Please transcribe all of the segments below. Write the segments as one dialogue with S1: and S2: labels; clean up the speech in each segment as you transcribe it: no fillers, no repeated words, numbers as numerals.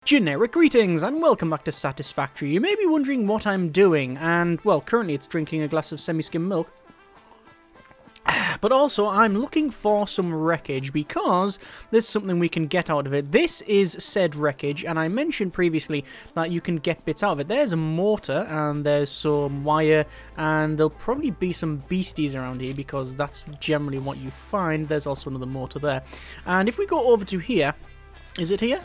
S1: Generic greetings and welcome back to Satisfactory. You may be wondering what I'm doing, and well, currently it's drinking a glass of semi-skim milk. But also, I'm looking for some wreckage because there's something we can get out of it. This is said wreckage, and I mentioned previously that you can get bits out of it. There's a motor, and there's some wire, and there'll probably be some beasties around here because that's generally what you find. There's also another motor there. And if we go over to here, is it here?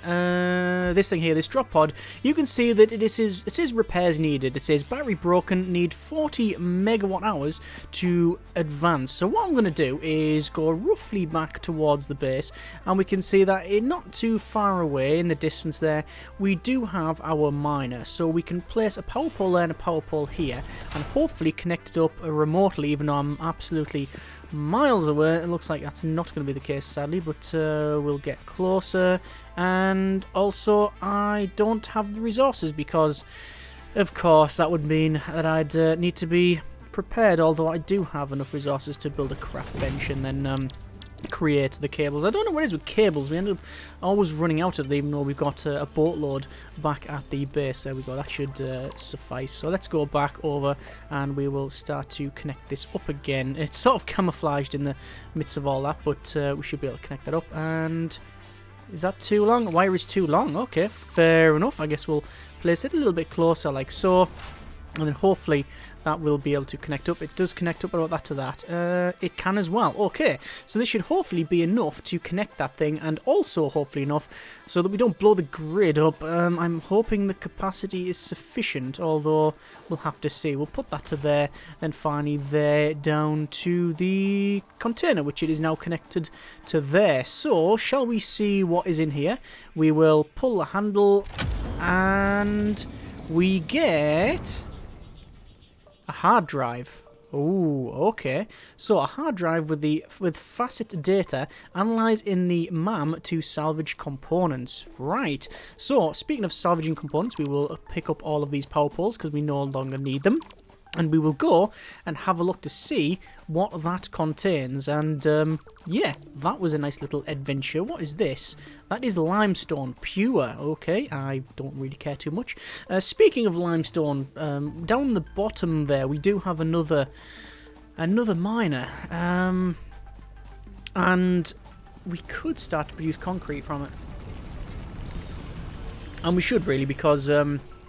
S1: This thing here, this drop pod, you can see that it says repairs needed. It says battery broken, need 40 megawatt hours to advance. So what I'm going to do is go roughly back towards the base, and we can see that not too far away in the distance there, we do have our miner. So we can place a power pole there and a power pole here, and hopefully connect it up remotely, even though I'm absolutely miles away. It looks like that's not going to be the case, sadly, but we'll get closer. And also, I don't have the resources because, of course, that would mean that I'd need to be prepared, although I do have enough resources to build a craft bench and then create the cables. I don't know what it is with cables. We end up always running out of them, even though we've got a boatload back at the base. There we go. That should suffice. So let's go back over and we will start to connect this up again. It's sort of camouflaged in the midst of all that, but we should be able to connect that up. And is that too long? The wire is too long. Okay, fair enough. I guess we'll place it a little bit closer like so. And then hopefully that will be able to connect up. It does connect up, about that to that. It can as well. Okay, so this should hopefully be enough to connect that thing, and also hopefully enough so that we don't blow the grid up. I'm hoping the capacity is sufficient, although we'll have to see. We'll put that to there, and finally there down to the container, which it is now connected to there. So, shall we see what is in here? We will pull the handle, and we get a hard drive. Oh, okay. So a hard drive with FICSIT data analyzed in the MAM to salvage components. Right. So speaking of salvaging components, we will pick up all of these power poles because we no longer need them. And we will go and have a look to see what that contains. And, yeah, that was a nice little adventure. What is this? That is limestone, pure. Okay, I don't really care too much. Speaking of limestone, down the bottom there, we do have another miner. And we could start to produce concrete from it. And we should really, because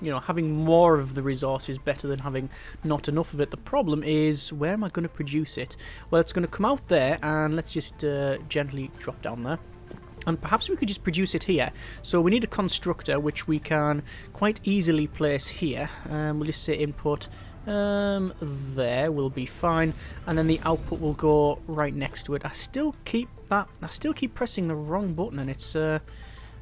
S1: you know, having more of the resource is better than having not enough of it. The problem is, where am I going to produce it? Well, it's going to come out there, and let's just gently drop down there. And perhaps we could just produce it here. So we need a constructor, which we can quite easily place here. We'll just say input there will be fine, and then the output will go right next to it. I still keep pressing the wrong button, and it's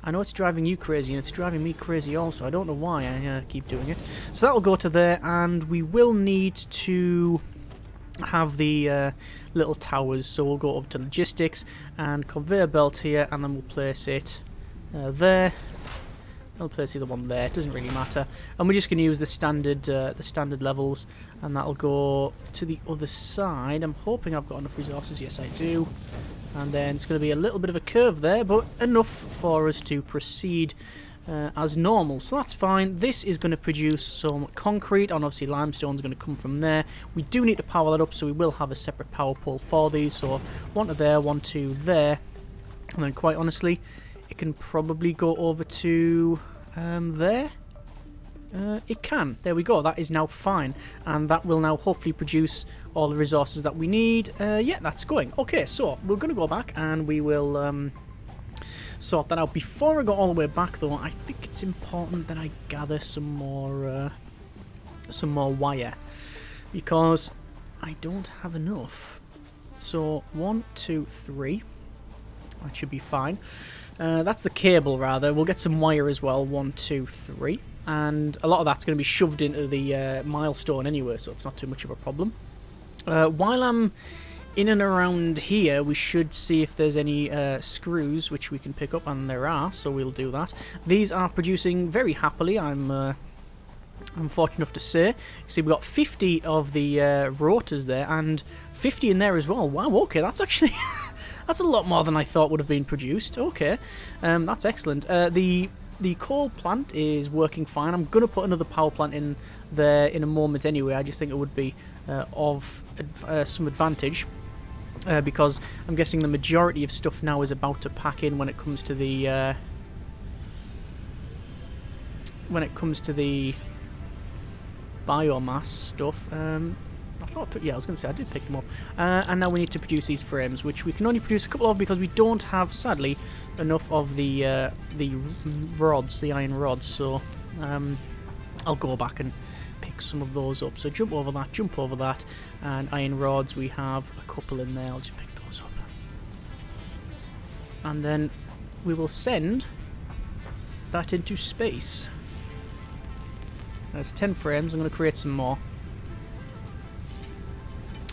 S1: I know it's driving you crazy, and it's driving me crazy also. I don't know why I keep doing it. So that'll go to there, and we will need to have the little towers. So we'll go over to logistics and conveyor belt here, and then we'll place it there. I'll place either one there. It doesn't really matter. And we're just going to use the standard levels, and that'll go to the other side. I'm hoping I've got enough resources. Yes, I do. And then it's going to be a little bit of a curve there, but enough for us to proceed as normal. So that's fine. This is going to produce some concrete, and obviously limestone is going to come from there. We do need to power that up, so we will have a separate power pole for these. So one to there, one to there. And then quite honestly, it can probably go over to there. It can. There we go. That is now fine. And that will now hopefully produce all the resources that we need. Yeah, that's going. Okay, so we're going to go back and we will sort that out. Before I go all the way back, though, I think it's important that I gather some more wire, because I don't have enough. So 1, 2, 3. That should be fine. That's the cable, rather. We'll get some wire as well. 1, 2, 3. And a lot of that's going to be shoved into the milestone anyway, so it's not too much of a problem. While I'm in and around here, we should see if there's any screws which we can pick up, and there are, so we'll do that. These are producing very happily, I'm fortunate enough to say. See, we've got 50 of the rotors there, and 50 in there as well. Wow, okay, that's actually... that's a lot more than I thought would have been produced. Okay, that's excellent. The the coal plant is working fine. I'm going to put another power plant in there in a moment anyway. I just think it would be of some advantage. Because I'm guessing the majority of stuff now is about to pack in when it comes to the biomass stuff. I thought, yeah, I was going to say I did pick them up. And now we need to produce these frames, which we can only produce a couple of because we don't have, sadly, enough of the rods, the iron rods. So I'll go back and pick some of those up. So jump over that, and iron rods, we have a couple in there. I'll just pick those up. And then we will send that into space. There's 10 frames. I'm going to create some more.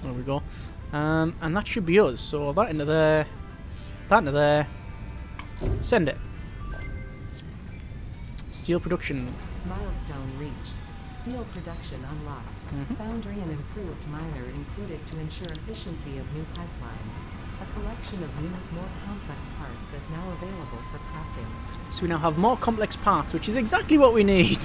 S1: There we go. And that should be us. So that into there, that into there. Send it. Steel production.
S2: Milestone reached. Steel production unlocked. Foundry and improved miner included to ensure efficiency of new pipelines. A collection of new, more complex parts is now available for crafting.
S1: So we now have more complex parts, which is exactly what we need.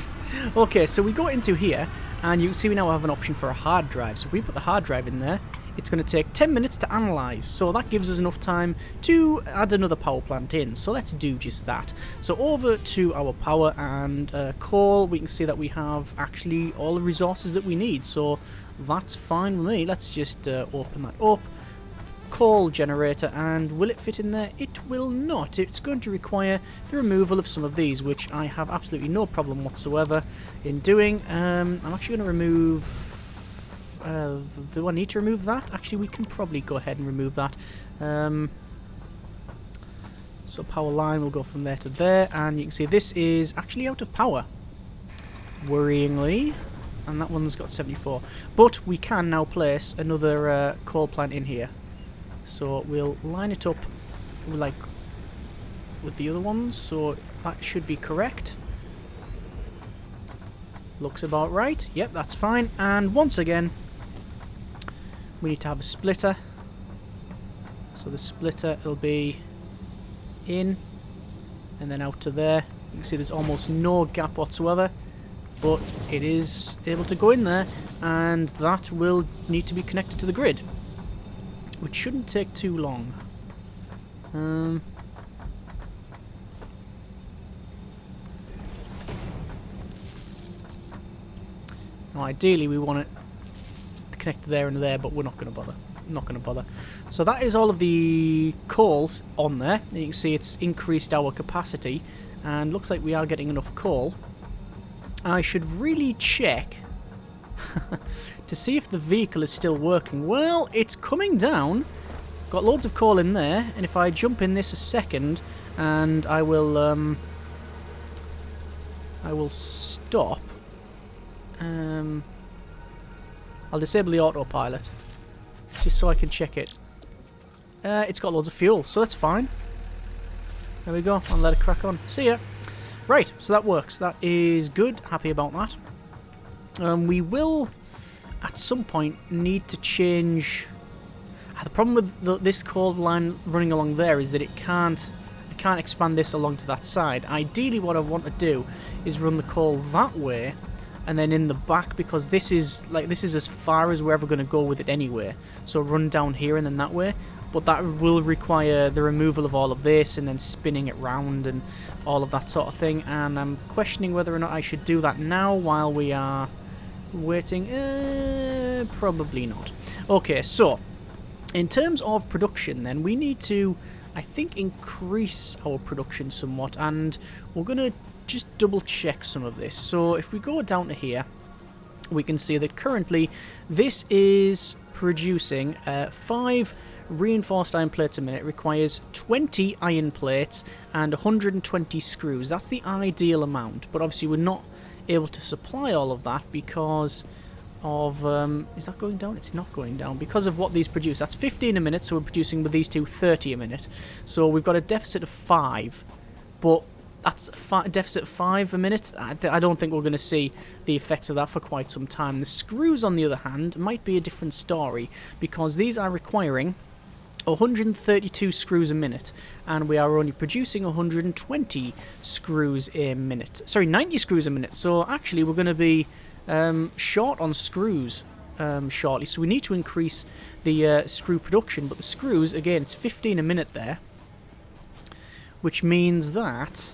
S1: Okay, so we go into here, and you can see we now have an option for a hard drive. So if we put the hard drive in there, it's going to take 10 minutes to analyze. So that gives us enough time to add another power plant in. So let's do just that. So over to our power and coal, we can see that we have actually all the resources that we need. So that's fine with me. Let's just open that up. Coal generator, and will it fit in there? It will not. It's going to require the removal of some of these, which I have absolutely no problem whatsoever in doing. I'm actually going to remove... do I need to remove that? Actually, we can probably go ahead and remove that. So power line will go from there to there, and you can see this is actually out of power, worryingly, and that one's got 74. But we can now place another coal plant in here. So we'll line it up like with the other ones, so that should be correct. Looks about right. Yep, that's fine. And once again, we need to have a splitter. So the splitter will be in and then out to there. You can see there's almost no gap whatsoever, but it is able to go in there, and that will need to be connected to the grid, which shouldn't take too long. Now ideally we want it connected there and there, but we're not going to bother. Not going to bother. So that is all of the coals on there. And you can see it's increased our capacity, and looks like we are getting enough coal. I should really check to see if the vehicle is still working. Well, it's coming down. Got loads of coal in there, and if I jump in this a second, and I will stop. I'll disable the autopilot just so I can check it. It's got loads of fuel, so that's fine. There we go. I'll let it crack on. See ya. Right, so that works. That is good. Happy about that. We will, at some point, need to change... The problem with this coal line running along there is that I can't expand this along to that side. Ideally, what I want to do is run the coal that way, and then in the back, because this is as far as we're ever going to go with it anyway. So run down here and then that way. But that will require the removal of all of this and then spinning it round and all of that sort of thing. And I'm questioning whether or not I should do that now while we are waiting. Probably not. Okay, so in terms of production then, we need to, I think, increase our production somewhat, and we're going to just double check some of this. So if we go down to here, we can see that currently this is producing 5 reinforced iron plates a minute. It requires 20 iron plates and 120 screws. That's the ideal amount, but obviously we're not able to supply all of that because of... is that going down? It's not going down because of what these produce. That's 15 a minute, so we're producing with these two 30 a minute. So we've got a deficit of 5, but that's a deficit of 5 a minute. I don't think we're going to see the effects of that for quite some time. The screws, on the other hand, might be a different story, because these are requiring 132 screws a minute, and we are only producing 120 screws a minute. Sorry, 90 screws a minute. So actually we're going to be short on screws shortly, so we need to increase the screw production. But the screws, again, it's 15 a minute there, which means that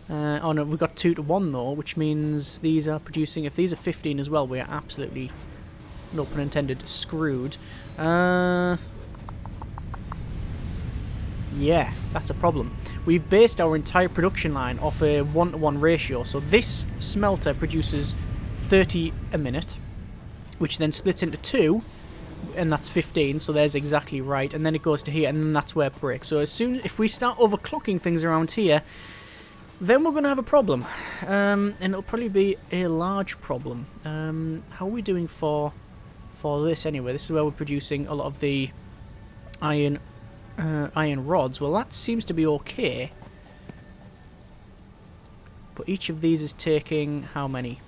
S1: oh no, we've got 2 to 1 though, which means these are producing, if these are 15 as well, we are absolutely, no pun intended, screwed. Yeah, that's a problem. We've based our entire production line off a 1-to-1 ratio, so this smelter produces 30 a minute, which then splits into 2, and that's 15, so there's exactly right, and then it goes to here, and then that's where it breaks. So if we start overclocking things around here, then we're going to have a problem, and it'll probably be a large problem. How are we doing for this anyway? This is where we're producing a lot of the iron rods. Well, that seems to be okay, but each of these is taking how many?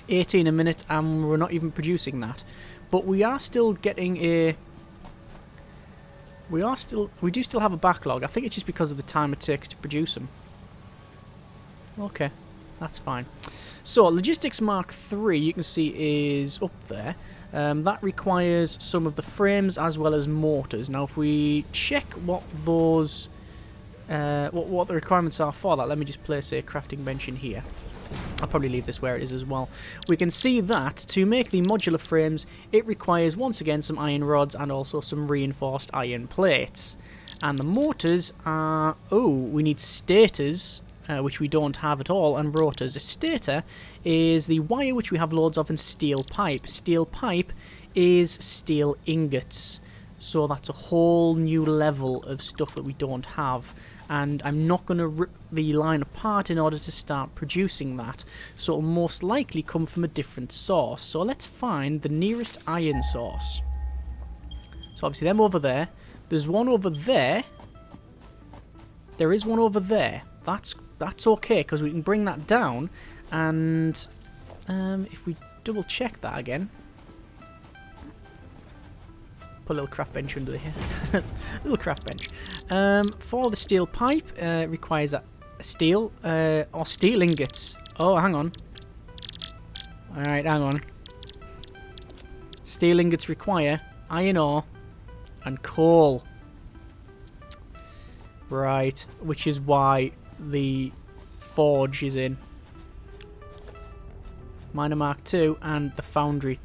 S1: 18 a minute, and we're not even producing that. But we are still getting a... We do still have a backlog. I think it's just because of the time it takes to produce them. Okay, that's fine. So, Logistics Mark III, you can see, is up there. That requires some of the frames as well as mortars. Now, if we check what those... what the requirements are for that, let me just place a crafting bench in here. I'll probably leave this where it is as well. We can see that to make the modular frames, it requires once again some iron rods and also some reinforced iron plates. And the mortars are... Oh, we need stators, which we don't have at all, and rotors. A stator is the wire which we have loads of, and steel pipe. Steel pipe is steel ingots. So that's a whole new level of stuff that we don't have. And I'm not going to rip the line apart in order to start producing that. So it'll most likely come from a different source. So let's find the nearest iron source. So obviously them over there. There's one over there. There is one over there. That's okay, because we can bring that down. And if we double check that again. Put a little craft bench under here. Little craft bench. For the steel pipe, requires a steel or steel ingots. Oh, hang on. Alright, hang on. Steel ingots require iron ore and coal. Right, which is why the forge is in. Miner Mark II and the foundry.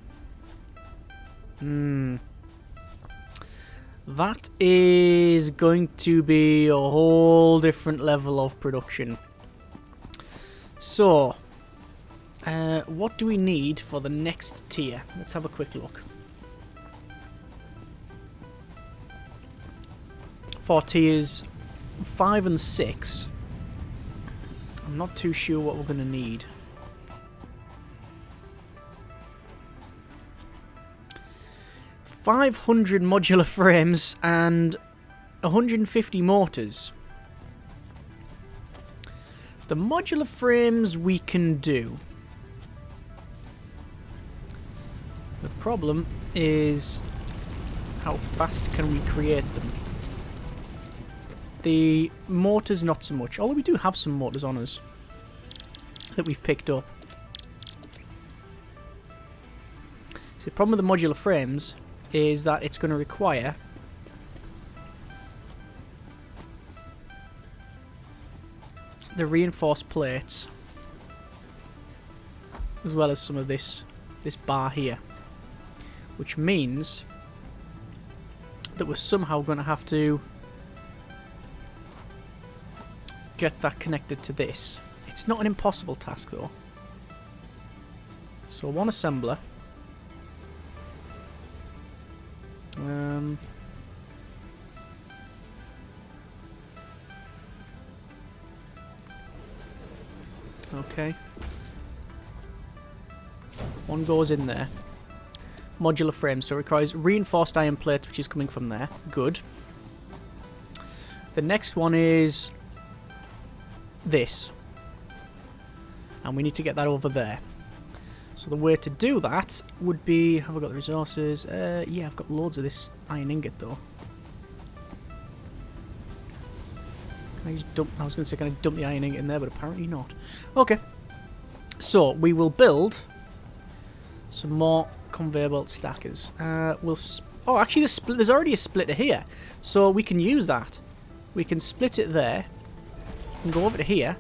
S1: That is going to be a whole different level of production. So, what do we need for the next tier? Let's have a quick look. For tiers 5 and 6, I'm not too sure what we're going to need. $500 modular frames and 150 mortars. The modular frames we can do. The problem is how fast can we create them? The mortars not so much, although we do have some mortars on us that we've picked up. So the problem with the modular frames is that it's going to require the reinforced plates as well as some of this bar here, which means that we're somehow going to have to get that connected to this. It's not an impossible task though. So one assembler. Okay. One goes in there. Modular frame, so it requires reinforced iron plate, which is coming from there. Good. The next one is this. And we need to get that over there. So the way to do that would be... Have I got the resources? Yeah, I've got loads of this iron ingot though. Can I just dump? I was going to say, can I dump the iron ingot in there, but apparently not. Okay. So we will build some more conveyor belt stackers. Oh, actually, there's already a splitter here, so we can use that. We can split it there and go over to here,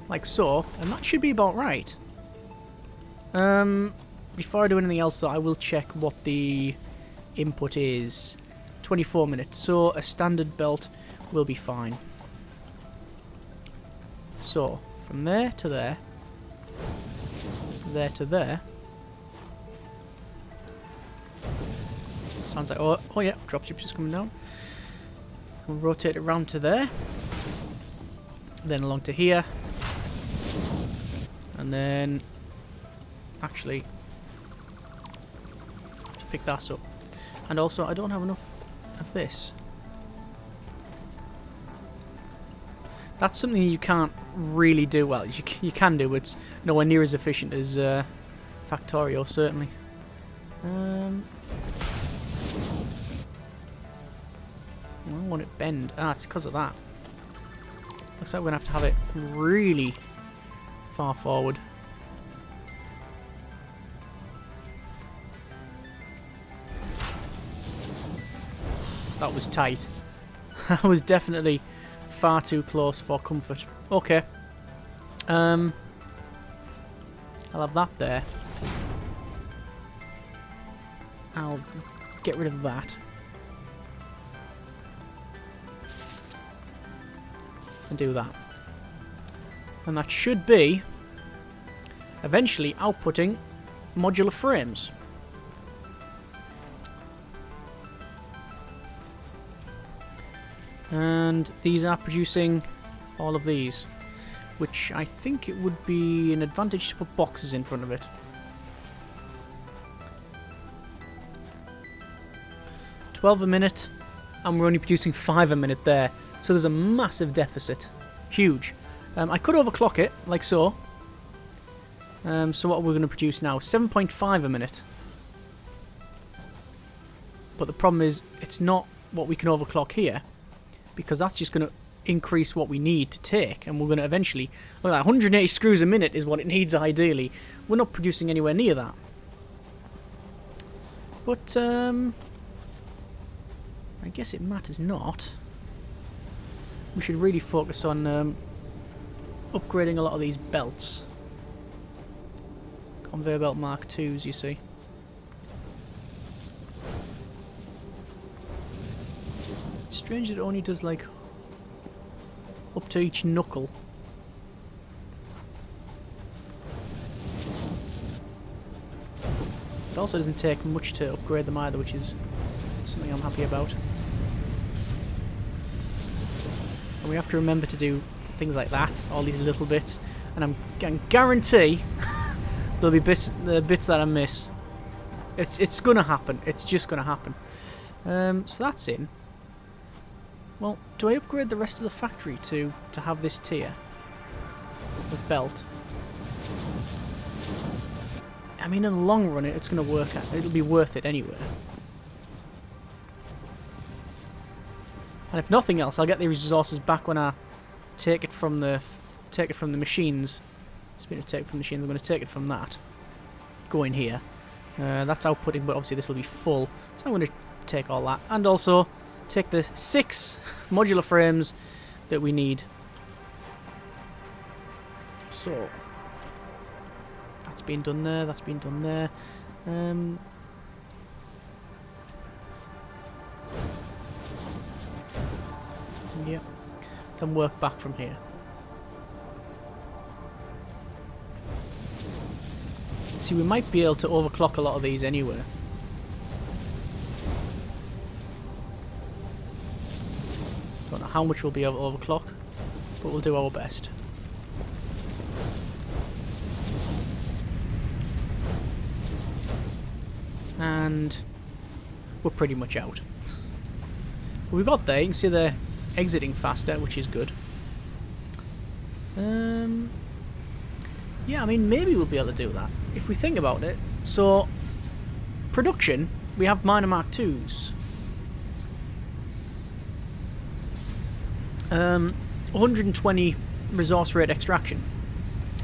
S1: like so, and that should be about right. Before I do anything else, though, I will check what the input is. 24 minutes, so a standard belt will be fine. So, from there to there, there to there. Sounds like, oh yeah, dropship's just coming down. We'll rotate it around to there. Then along to here. And then, actually, pick that up. And also, I don't have enough of this. That's something you can't really do well. You can do, but it's nowhere near as efficient as Factorio, certainly. Why won't it bend? Ah, it's because of that. Looks like we're going to have it really far forward. That was tight. That was definitely far too close for comfort. Okay. I'll have that there. I'll get rid of that. And do that. And that should be eventually outputting modular frames. And these are producing all of these, which I think it would be an advantage to put boxes in front of it. 12 a minute, and we're only producing 5 a minute there, so there's a massive deficit. Huge. I could overclock it, like so. So what are we going to produce now? 7.5 a minute. But the problem is, it's not what we can overclock here, because that's just going to increase what we need to take, and we're going to eventually... Look at that, 180 screws a minute is what it needs ideally. We're not producing anywhere near that. But, I guess it matters not. We should really focus on upgrading a lot of these belts. Conveyor belt Mark IIs, you see. Strange that it only does like up to each knuckle. It also doesn't take much to upgrade them either, which is something I'm happy about. And we have to remember to do things like that, all these little bits, and I can guarantee there'll be the bits that I miss. It's gonna happen. It's just gonna happen. So that's in. Well, do I upgrade the rest of the factory to have this tier of belt? I mean, in the long run, it's going to work out. It'll be worth it anyway. And if nothing else, I'll get the resources back when I take it from the machines. Speaking of take it from the machines, I'm going to take it from that. Go in here. That's outputting, but obviously this will be full. So I'm going to take all that, and also take the 6 modular frames that we need. So that's been done there, that's been done there. Yep. Then work back from here. See, we might be able to overclock a lot of these anyway. Don't know how much we'll be able to overclock, but we'll do our best. And we're pretty much out. But we got there, you can see they're exiting faster, which is good. Yeah, I mean, maybe we'll be able to do that, if we think about it. So, production, we have minor Mark IIs. 120 resource rate extraction,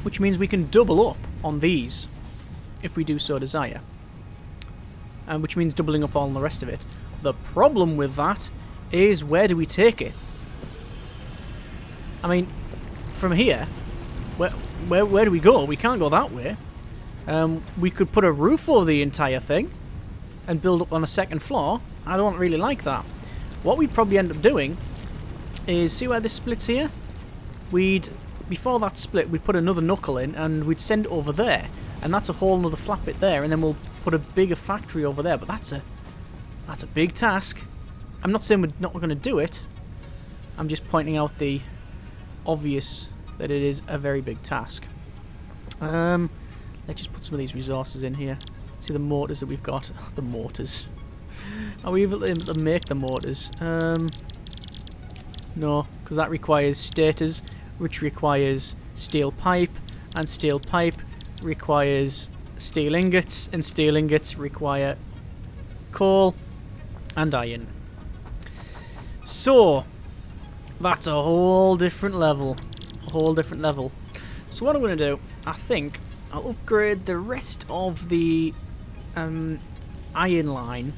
S1: which means we can double up on these if we do so desire, and which means doubling up on the rest of it. The problem with that is, where do we take it? I mean, from here, where do we go? We can't go that way. We could put a roof over the entire thing and build up on a second floor. I don't really like that. What we'd probably end up doing is, see where this splits here? Before that split, we'd put another knuckle in and we'd send it over there, and that's a whole another flat bit there, and then we'll put a bigger factory over there. But that's a big task. I'm not saying we're not going to do it. I'm just pointing out the obvious that it is a very big task. Let's just put some of these resources in here. See the mortars that we've got. The mortars. Are we able to make the mortars? No, because that requires stators, which requires steel pipe, and steel pipe requires steel ingots, and steel ingots require coal and iron. So that's a whole different level. A whole different level. So what I'm going to do, I think I'll upgrade the rest of the iron line.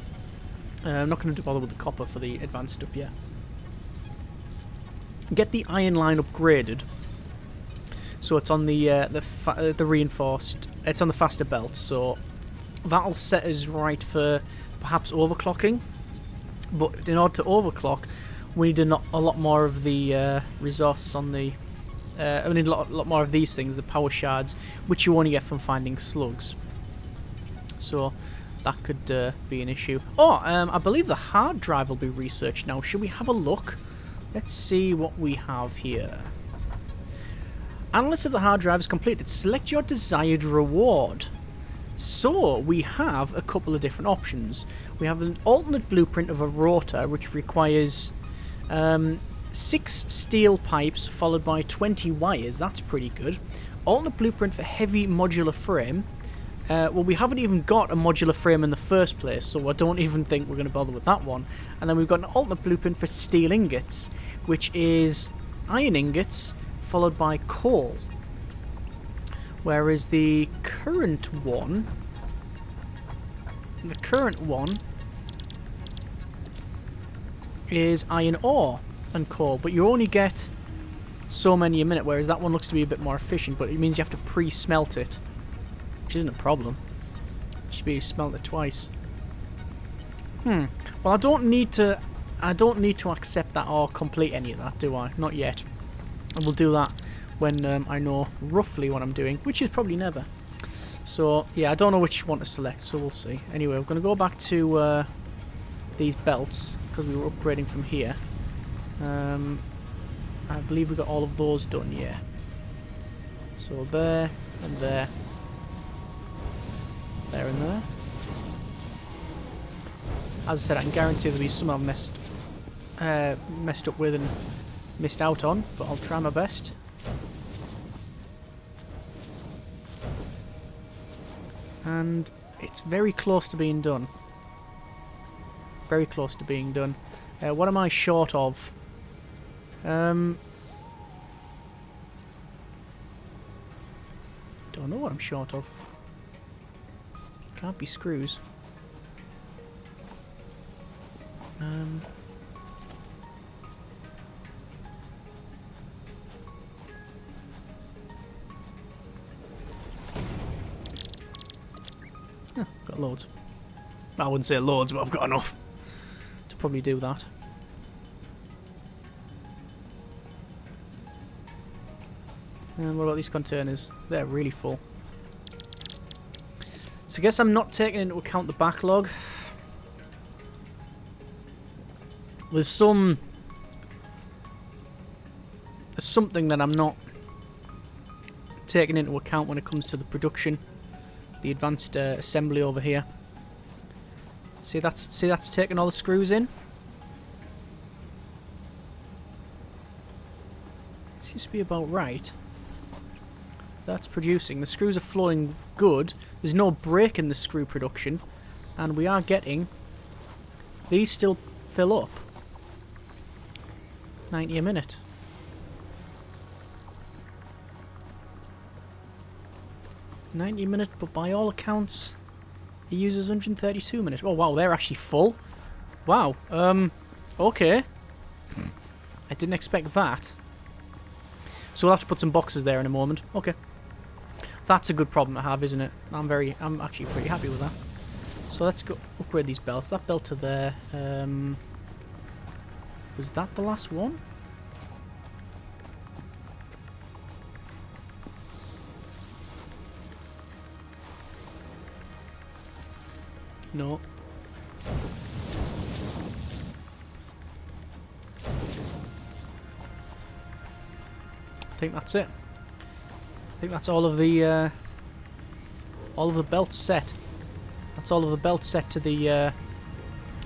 S1: I'm not going to bother with the copper for the advanced stuff yet. Get the iron line upgraded, so it's on the reinforced. It's on the faster belt, so that'll set us right for perhaps overclocking. But in order to overclock, we need a lot more of the resources on the. We need a lot more of these things, the power shards, which you only get from finding slugs. So that could be an issue. Oh, I believe the hard drive will be researched now. Should we have a look? Let's see what we have here. Analysis of the hard drive is completed. Select your desired reward. So we have a couple of different options. We have an alternate blueprint of a rotor, which requires 6 steel pipes followed by 20 wires. That's pretty good. Alternate blueprint for heavy modular frame. Well, we haven't even got a modular frame in the first place, so I don't even think we're going to bother with that one. And then we've got an alternate blueprint for steel ingots, which is iron ingots followed by coal. Whereas the current one is iron ore and coal, but you only get so many a minute, whereas that one looks to be a bit more efficient, but it means you have to pre-smelt it, which isn't a problem. It should be smelted twice. Well, I don't need to accept that or complete any of that, do I? Not yet. And we'll do that when I know roughly what I'm doing, which is probably never. So yeah, I don't know which one to select, so we'll see. Anyway, we're going to go back to these belts because we were upgrading from here. I believe we got all of those done, yeah. So there and there. There and there. As I said, I can guarantee there'll be some I've messed up with and missed out on, but I'll try my best. And it's very close to being done. Very close to being done. What am I short of? Don't know what I'm short of. Can't be screws. Got loads. I wouldn't say loads, but I've got enough to probably do that. And what about these containers? They're really full. So I guess I'm not taking into account the backlog. There's something that I'm not taking into account when it comes to the production. The advanced assembly over here. See that's taking all the screws in. It seems to be about right. That's producing. The screws are flowing good. There's no break in the screw production, and we are getting these still fill up. 90 a minute. $90 a minute, but by all accounts, it uses 132 minutes. Oh wow, they're actually full. Wow. Okay. I didn't expect that. So we'll have to put some boxes there in a moment. Okay. That's a good problem to have, isn't it? I'm actually pretty happy with that. So let's go upgrade these belts. That belt to there. Was that the last one? No. I think that's it. I think that's all of the belts set. That's all of the belts set to the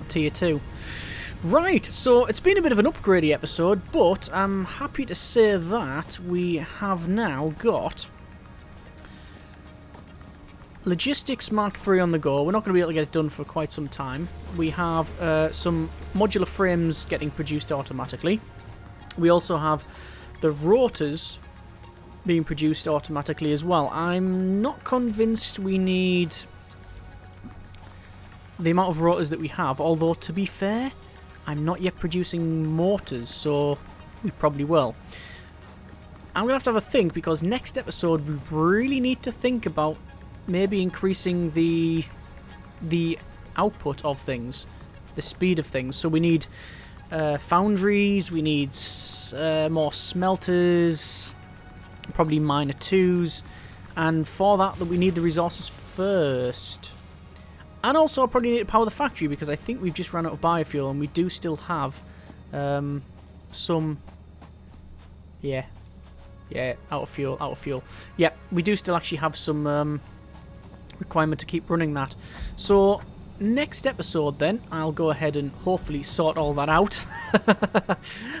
S1: tier 2. Right, so it's been a bit of an upgradey episode, but I'm happy to say that we have now got Logistics Mark III on the go. We're not going to be able to get it done for quite some time. We have some modular frames getting produced automatically. We also have the rotors being produced automatically as well. I'm not convinced we need the amount of rotors that we have, although to be fair, I'm not yet producing mortars, so we probably will. I'm going to have a think, because next episode we really need to think about maybe increasing the output of things, the speed of things. So we need foundries, we need more smelters, probably minor 2s, and for that we need the resources first. And also I probably need to power the factory, because I think we've just run out of biofuel, and we do still have some... Yeah, out of fuel. Yeah, we do still actually have some requirement to keep running that. So next episode then, I'll go ahead and hopefully sort all that out.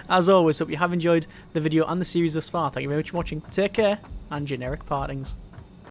S1: As always, hope you have enjoyed the video and the series thus far. Thank you very much for watching. Take care, and generic partings.